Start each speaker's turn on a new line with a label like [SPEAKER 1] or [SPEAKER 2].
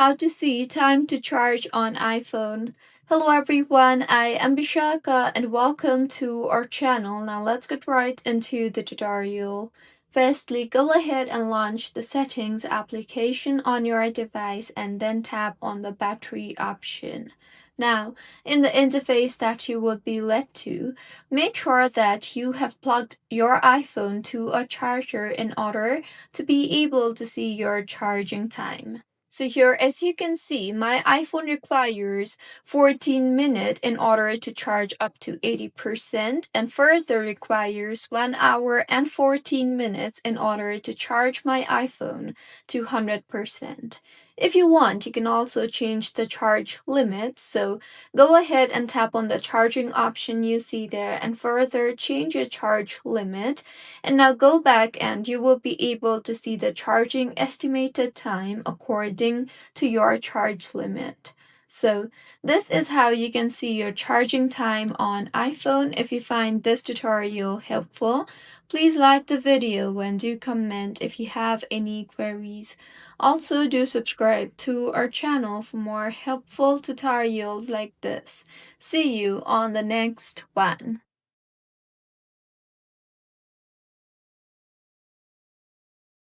[SPEAKER 1] How to see time to charge on iPhone. Hello everyone, I am Bishaka and welcome to our channel. Now let's get right into the tutorial. Firstly, go ahead and launch the settings application on your device and then tap on the battery option. Now, in the interface that you would be led to, make sure that you have plugged your iPhone to a charger in order to be able to see your charging time. So here, as you can see, my iPhone requires 14 minutes in order to charge up to 80% and further requires 1 hour and 14 minutes in order to charge my iPhone to 100%. If you want, you can also change the charge limit. So go ahead and tap on the charging option you see there and further change your charge limit. And now go back and you will be able to see the charging estimated time according to your charge limit. So this is how you can see your charging time on iPhone. If you find this tutorial helpful, please like the video and do comment if you have any queries. Also, do subscribe to our channel for more helpful tutorials like this. See you on the next one.